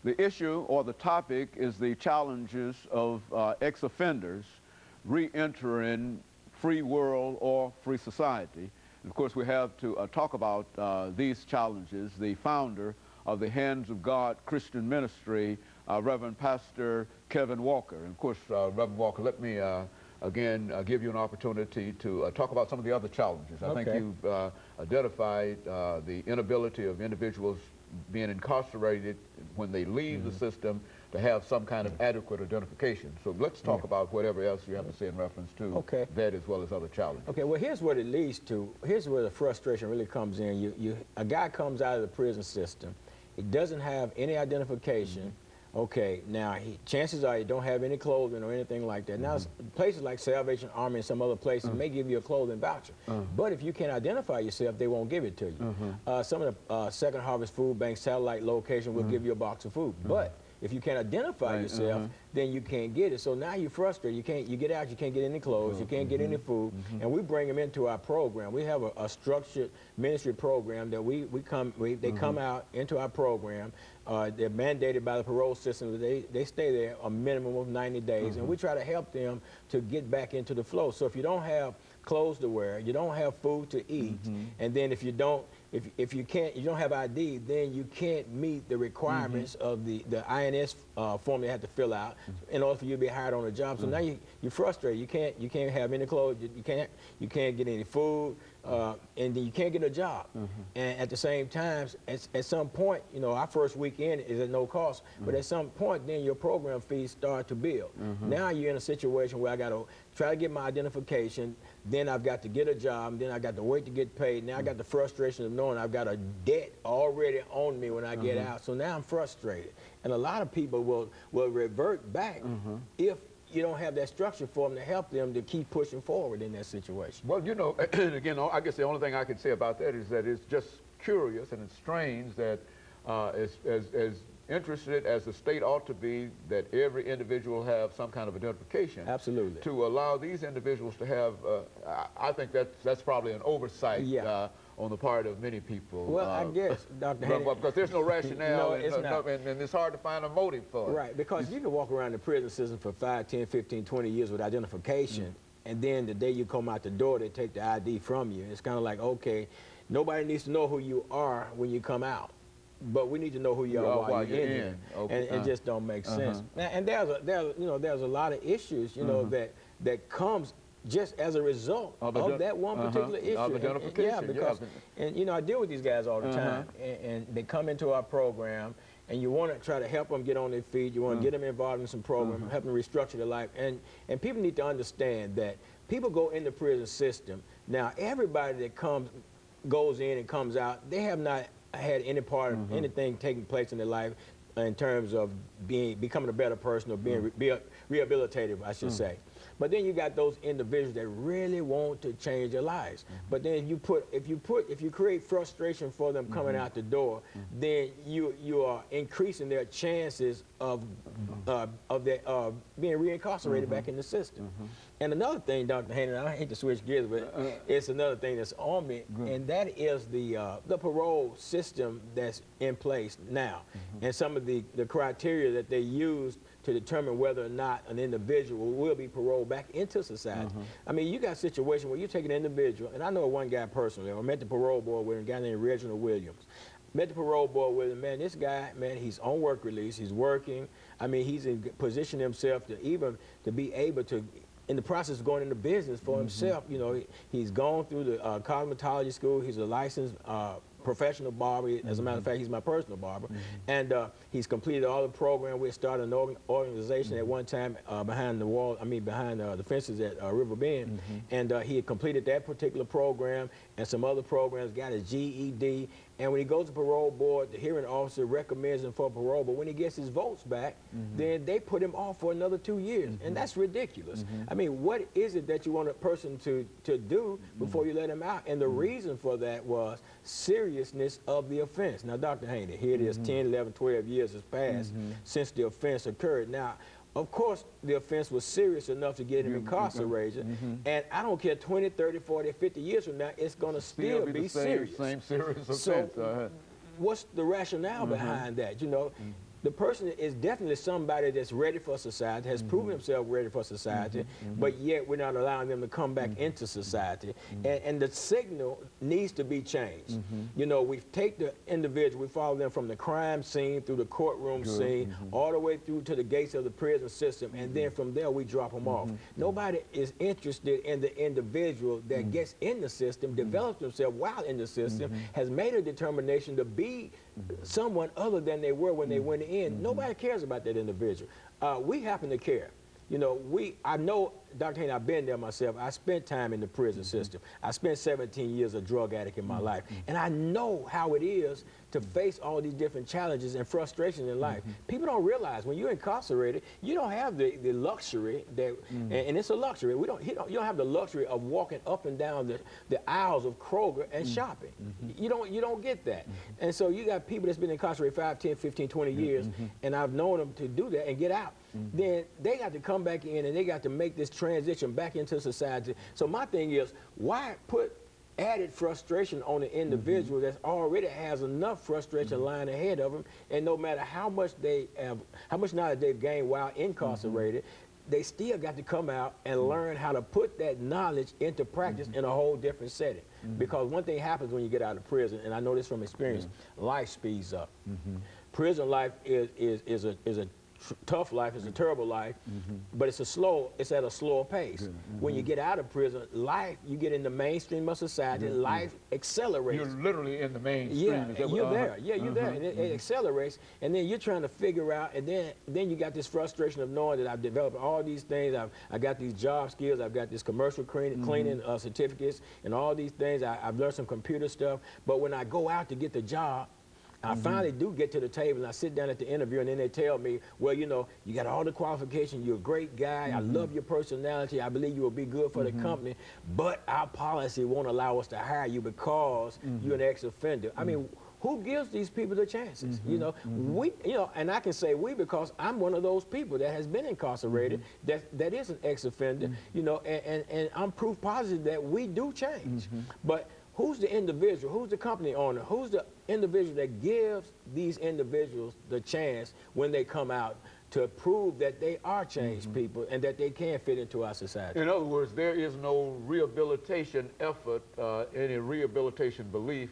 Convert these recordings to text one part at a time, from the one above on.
The issue or the topic is the challenges of ex-offenders re-entering free world or free society. And of course, we have to talk about these challenges. The founder of the Hands of God Christian Ministry, Reverend Pastor KWalker. And of course, Reverend Walker, let me again give you an opportunity to talk about some of the other challenges. I think you've identified the inability of individuals being incarcerated when they leave the system to have some kind of adequate identification. So let's talk about whatever else you have to say in reference to that as well as other challenges. Okay, well, here's what it leads to. Here's where the frustration really comes in. A guy comes out of the prison system. He doesn't have any identification. Okay, now chances are you don't have any clothing or anything like that. Now, places like Salvation Army and some other places may give you a clothing voucher. But if you can't identify yourself, they won't give it to you. Some of the Second Harvest Food Bank satellite location will give you a box of food. But if you can't identify yourself, then you can't get it. So now you're frustrated. You get out, you can't get any clothes, you can't get any food, and we bring them into our program. We have a structured ministry program that they come out into our program. They're mandated by the parole system that they stay there a minimum of 90 days, and we try to help them to get back into the flow. So if you don't have clothes to wear, you don't have food to eat, and then if you don't have ID, then you can't meet the requirements of the INS form they have to fill out in order for you to be hired on a job. So now you're frustrated. You can't have any clothes. You can't get any food, and then you can't get a job. And at the same time, at some point, you know, our first weekend is at no cost, but at some point, then your program fees start to build. Now you're in a situation where I got to try to get my identification, then I've got to get a job, then I got to wait to get paid. Now I got the frustration of knowing I've got a debt already on me when I get out. So now I'm frustrated. And a lot of people will revert back if you don't have that structure for them to help them to keep pushing forward in that situation. Well, you know, again, I guess the only thing I can say about that is that it's just curious and it's strange that as interested as the state ought to be that every individual have some kind of identification. Absolutely. To allow these individuals to have, I think that's probably an oversight on the part of many people. Well, I guess, Dr. Haney, because there's no rationale, no, it's not. And it's hard to find a motive for it. Right, because you can walk around the prison system for 5, 10, 15, 20 years with identification, and then the day you come out the door, they take the ID from you. It's kind of like, okay, nobody needs to know who you are when you come out, but we need to know who you are while you're in here. And it just don't make sense. And there's a lot of issues, you know, that comes just as a result of that one particular issue. Of identification. Because and you know, I deal with these guys all the time, and they come into our program, and you want to try to help them get on their feet. You want to get them involved in some program, help them restructure their life. And people need to understand that people go in the prison system. Now, everybody that goes in and comes out, they have not had any part of anything taking place in their life in terms of becoming a better person or being rehabilitated, I should say. But then you got those individuals that really want to change their lives. But then if you create frustration for them coming out the door, then you are increasing their chances of being reincarcerated back in the system. And another thing, Dr. Haney, I hate to switch gears, but it's another thing that's on me, and that is the parole system that's in place now, and some of the criteria that they use to determine whether or not an individual will be paroled back into society. I mean, you got a situation where you take an individual, and I know one guy personally, I met the parole board with a guy named Reginald Williams. Met the parole board with him, man, this guy, man, he's on work release, he's working. I mean, he's in position himself to be able to, in the process of going into business for himself. You know, he's gone through the cosmetology school, he's a licensed professional barber. As a matter of fact, he's my personal barber. And he's completed all the program. We started an organization at one time behind the wall, behind the fences at River Bend. And he had completed that particular program and some other programs, got his GED. And when he goes to parole board, the hearing officer recommends him for parole, but when he gets his votes back, then they put him off for another 2 years. And that's ridiculous. I mean, what is it that you want a person to do before you let him out? And the reason for that was seriousness of the offense. Now, Dr. Haney, here it is, 10, 11, 12 years has passed since the offense occurred. Now, of course, the offense was serious enough to get him incarcerated, and I don't care 20, 30, 40, 50 years from now, it's going to still be serious. Same serious offense. So, what's the rationale behind that? You know, The person is definitely somebody that's ready for society, has proven himself ready for society, but yet we're not allowing them to come back into society. And the signal needs to be changed. You know, we take the individual, we follow them from the crime scene through the courtroom scene, all the way through to the gates of the prison system, and then from there we drop them off. Nobody is interested in the individual that gets in the system, develops themselves while in the system, has made a determination to be someone other than they were when they went in. Nobody cares about that individual. We happen to care. You know, I know, Dr. Haney, I've been there myself. I spent time in the prison system. I spent 17 years a drug addict in my life. And I know how it is to face all these different challenges and frustrations in life. People don't realize when you're incarcerated, you don't have the luxury that, and it's a luxury. You don't have the luxury of walking up and down the aisles of Kroger and shopping. You don't get that. And so you got people that's been incarcerated 5, 10, 15, 20 years, and I've known them to do that and get out. Then they got to come back in and they got to make this transition back into society. So my thing is, why put added frustration on the individual that already has enough frustration lying ahead of them, and no matter how much knowledge they've gained while incarcerated, they still got to come out and learn how to put that knowledge into practice in a whole different setting. Because one thing happens when you get out of prison, and I know this from experience, life speeds up. Prison life is a tough life, it's a terrible life, but it's at a slower pace. When you get out of prison, life, you get in the mainstream of society, life accelerates. You're literally in the mainstream. Yeah, you're there. Yeah, you're there, and it accelerates, and then you're trying to figure out, and then you got this frustration of knowing that I've developed all these things. I got these job skills, I've got this commercial cleaning certificates, and all these things. I've learned some computer stuff, but when I go out to get the job, I finally do get to the table and I sit down at the interview, and then they tell me, well, you know, you got all the qualifications, you're a great guy, I love your personality, I believe you will be good for the company, but our policy won't allow us to hire you because you're an ex-offender. I mean, who gives these people the chances? You know, and I can say we because I'm one of those people that has been incarcerated, that is an ex-offender, you know, and I'm proof positive that we do change. But who's the individual? Who's the company owner? Who's the individual that gives these individuals the chance when they come out to prove that they are changed people and that they can fit into our society? In other words, there is no rehabilitation effort, any rehabilitation belief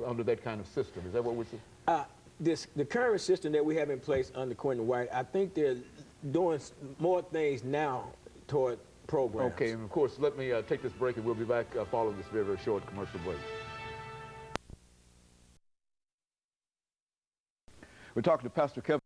under that kind of system. Is that what we're saying? The current system that we have in place under Quentin White, I think they're doing more things now toward programs. Okay, and of course, let me take this break, and we'll be back following this very, very short commercial break. We're talking to Pastor Kevin.